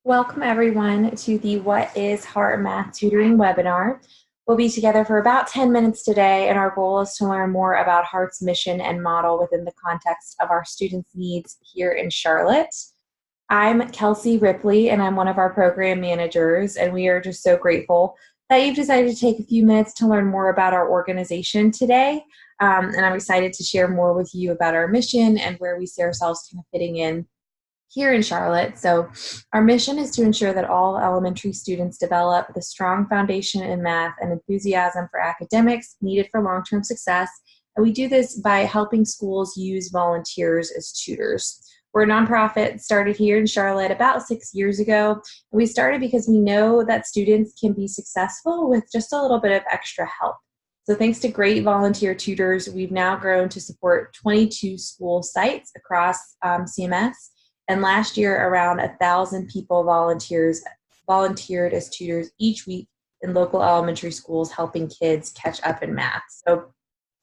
Welcome everyone to the What is Heart Math Tutoring webinar. We'll be together for about 10 minutes today, and our goal is to learn more about Heart's mission and model within the context of our students' needs here in Charlotte. I'm Kelsey Ripley, and I'm one of our program managers, and we are just so grateful that you've decided to take a few minutes to learn more about our organization today. And I'm excited to share more with you about our mission and where we see ourselves kind of fitting in here in Charlotte. So our mission is to ensure that all elementary students develop the strong foundation in math and enthusiasm for academics needed for long-term success. And we do this by helping schools use volunteers as tutors. We're a nonprofit started here in Charlotte about 6 years ago. We started because we know that students can be successful with just a little bit of extra help. So thanks to great volunteer tutors, we've now grown to support 22 school sites across CMS. And last year, around 1,000 people volunteered as tutors each week in local elementary schools, helping kids catch up in math. So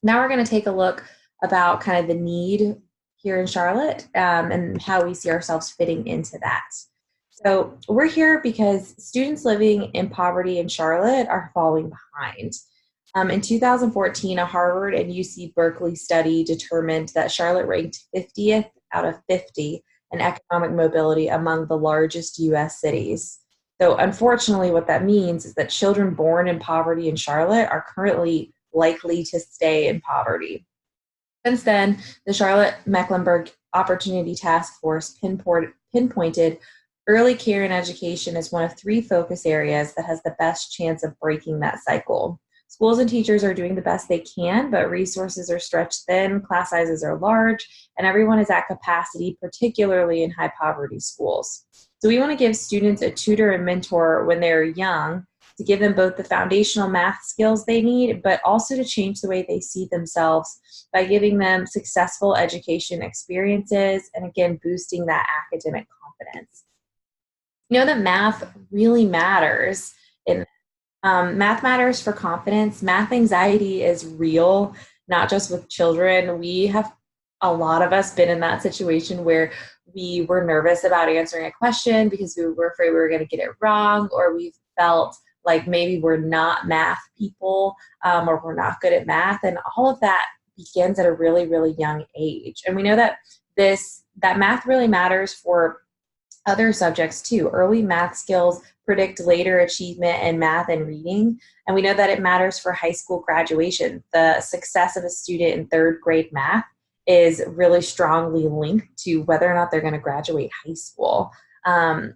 now we're going to take a look about kind of the need here in Charlotte and how we see ourselves fitting into that. So we're here because students living in poverty in Charlotte are falling behind. In 2014, a Harvard and UC Berkeley study determined that Charlotte ranked 50th out of 50 in economic mobility among the largest U.S. cities. So unfortunately, what that means is that children born in poverty in Charlotte are currently likely to stay in poverty. Since then, the Charlotte-Mecklenburg Opportunity Task Force pinpointed early care and education as one of 3 focus areas that has the best chance of breaking that cycle. Schools and teachers are doing the best they can, but resources are stretched thin, class sizes are large, and everyone is at capacity, particularly in high poverty schools. So we want to give students a tutor and mentor when they're young to give them both the foundational math skills they need, but also to change the way they see themselves by giving them successful education experiences and, again, boosting that academic confidence. You know that math really matters in math matters for confidence. Math anxiety is real, not just with children. A lot of us been in that situation where we were nervous about answering a question because we were afraid we were going to get it wrong, or we felt like maybe we're not math people, or we're not good at math. And all of that begins at a really, really young age. And we know that math really matters for other subjects too. Early math skills predict later achievement in math and reading. And we know that it matters for high school graduation. The success of a student in 3rd grade math is really strongly linked to whether or not they're going to graduate high school. And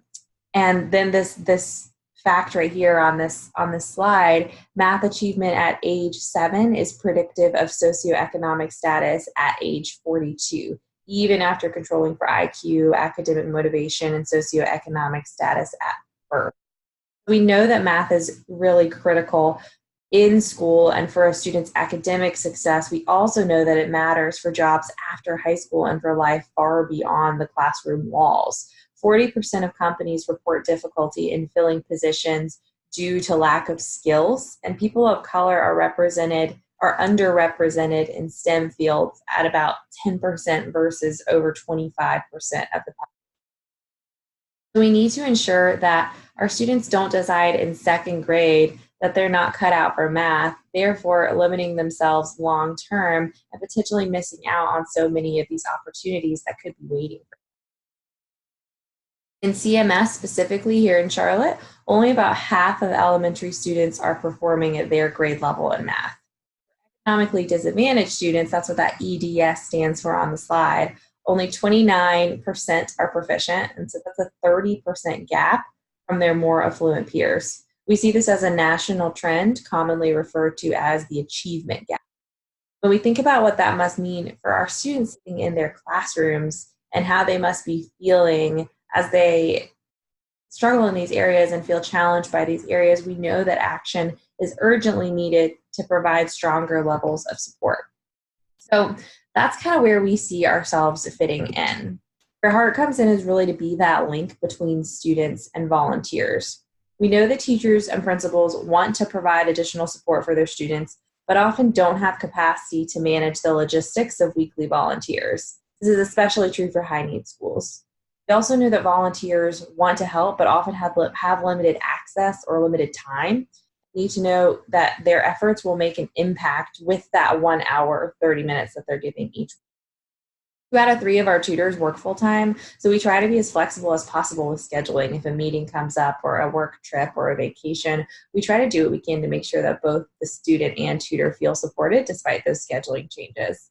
then this fact right here on this slide, math achievement at age 7 is predictive of socioeconomic status at age 42. Even after controlling for IQ, academic motivation, and socioeconomic status at birth. We know that math is really critical in school and for a student's academic success. We also know that it matters for jobs after high school and for life far beyond the classroom walls. 40% of companies report difficulty in filling positions due to lack of skills, and people of color are underrepresented in STEM fields at about 10% versus over 25% of the population. So we need to ensure that our students don't decide in 2nd grade that they're not cut out for math, therefore limiting themselves long term and potentially missing out on so many of these opportunities that could be waiting for them. In CMS, specifically here in Charlotte, only about half of elementary students are performing at their grade level in math. Economically disadvantaged students, that's what that EDS stands for on the slide, only 29% are proficient, and so that's a 30% gap from their more affluent peers. We see this as a national trend, commonly referred to as the achievement gap. When we think about what that must mean for our students sitting in their classrooms and how they must be feeling as they struggle in these areas and feel challenged by these areas, we know that action is urgently needed to provide stronger levels of support. So that's kind of where we see ourselves fitting in. Where Heart comes in is really to be that link between students and volunteers. We know that teachers and principals want to provide additional support for their students, but often don't have capacity to manage the logistics of weekly volunteers. This is especially true for high-need schools. We also know that volunteers want to help, but often have limited access or limited time. Need to know that their efforts will make an impact with that 1 hour, 30 minutes that they're giving each. 2 out of 3 of our tutors work full-time, so we try to be as flexible as possible with scheduling. If a meeting comes up or a work trip or a vacation, we try to do what we can to make sure that both the student and tutor feel supported despite those scheduling changes.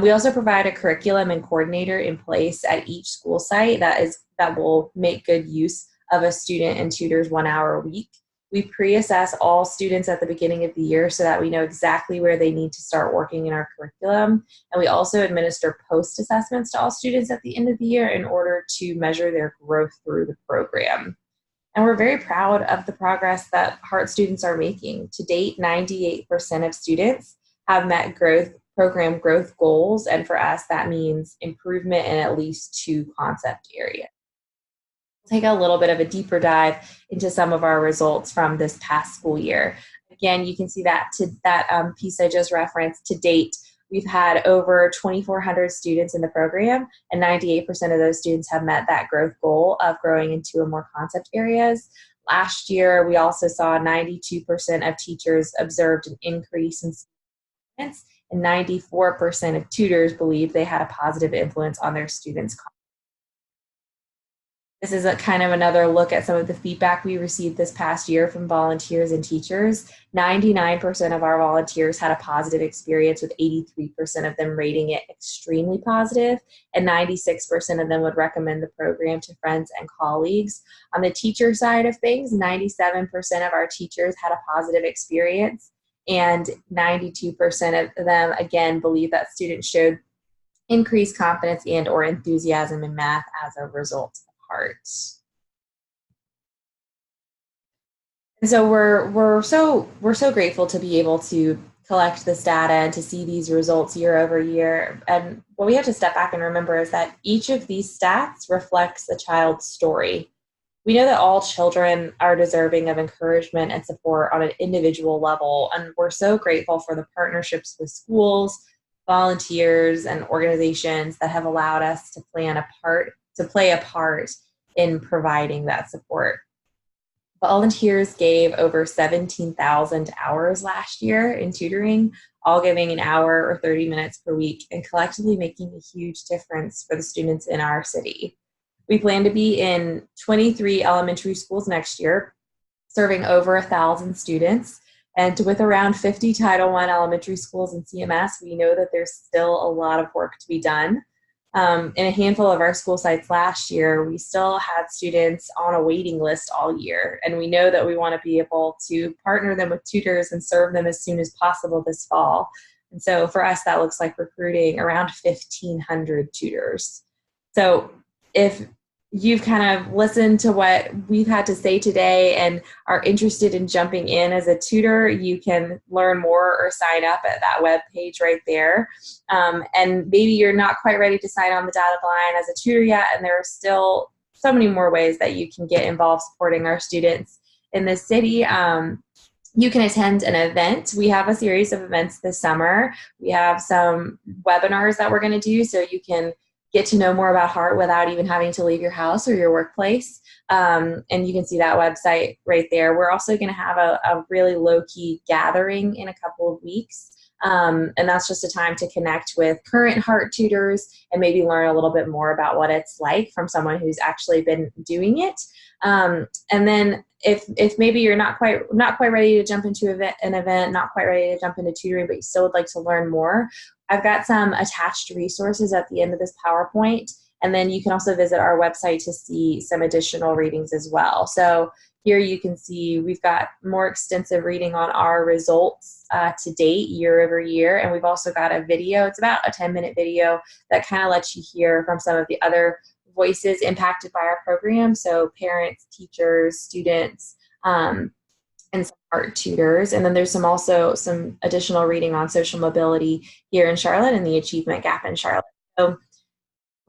We also provide a curriculum and coordinator in place at each school site that will make good use of a student and tutor's 1 hour a week. We pre-assess all students at the beginning of the year so that we know exactly where they need to start working in our curriculum. And we also administer post-assessments to all students at the end of the year in order to measure their growth through the program. And we're very proud of the progress that Heart students are making. To date, 98% of students have met program growth goals, and for us, that means improvement in at least 2 concept areas. Take a little bit of a deeper dive into some of our results from this past school year. Again, you can see that piece I just referenced. To date, we've had over 2,400 students in the program, and 98% of those students have met that growth goal of growing in 2 or more concept areas. Last year, we also saw 92% of teachers observed an increase in students, and 94% of tutors believe they had a positive influence on their students' confidence. This is a kind of another look at some of the feedback we received this past year from volunteers and teachers. 99% of our volunteers had a positive experience, with 83% of them rating it extremely positive, and 96% of them would recommend the program to friends and colleagues. On the teacher side of things, 97% of our teachers had a positive experience, and 92% of them, again, believe that students showed increased confidence and or enthusiasm in math as a result of Heart. And so we're so grateful to be able to collect this data and to see these results year over year. And what we have to step back and remember is that each of these stats reflects a child's story. We know that all children are deserving of encouragement and support on an individual level, and we're so grateful for the partnerships with schools, volunteers, and organizations that have allowed us to play a part in providing that support. Volunteers gave over 17,000 hours last year in tutoring, all giving an hour or 30 minutes per week, and collectively making a huge difference for the students in our city. We plan to be in 23 elementary schools next year, serving over 1,000 students. And with around 50 Title I elementary schools in CMS, we know that there's still a lot of work to be done. In a handful of our school sites last year, we still had students on a waiting list all year, and we know that we want to be able to partner them with tutors and serve them as soon as possible this fall. And so for us, that looks like recruiting around 1,500 tutors. So if you've kind of listened to what we've had to say today and are interested in jumping in as a tutor, you can learn more or sign up at that web page right there. And maybe you're not quite ready to sign on the dotted line as a tutor yet, and there are still so many more ways that you can get involved supporting our students in this city. You can attend an event. We have a series of events this summer. We have some webinars that we're going to do, so you can get to know more about Heart without even having to leave your house or your workplace. And you can see that website right there. We're also going to have a really low-key gathering in a couple of weeks. And that's just a time to connect with current Heart tutors and maybe learn a little bit more about what it's like from someone who's actually been doing it. And then if maybe you're not quite ready to jump into an event, not quite ready to jump into tutoring, but you still would like to learn more, I've got some attached resources at the end of this PowerPoint, and then you can also visit our website to see some additional readings as well. So here you can see we've got more extensive reading on our results to date, year over year, and we've also got a video. It's about a 10-minute video that kind of lets you hear from some of the other voices impacted by our program, so parents, teachers, students, and some Heart tutors. And then there's also some additional reading on social mobility here in Charlotte and the achievement gap in Charlotte. So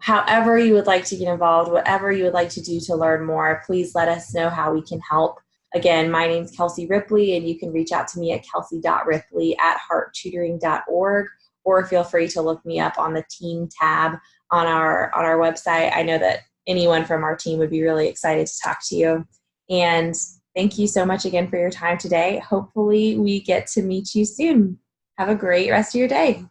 however you would like to get involved, whatever you would like to do to learn more, please let us know how we can help. Again, my name's Kelsey Ripley, and you can reach out to me at kelsey.ripley@hearttutoring.org, or feel free to look me up on the team tab on our website. I know that anyone from our team would be really excited to talk to you. And thank you so much again for your time today. Hopefully we get to meet you soon. Have a great rest of your day.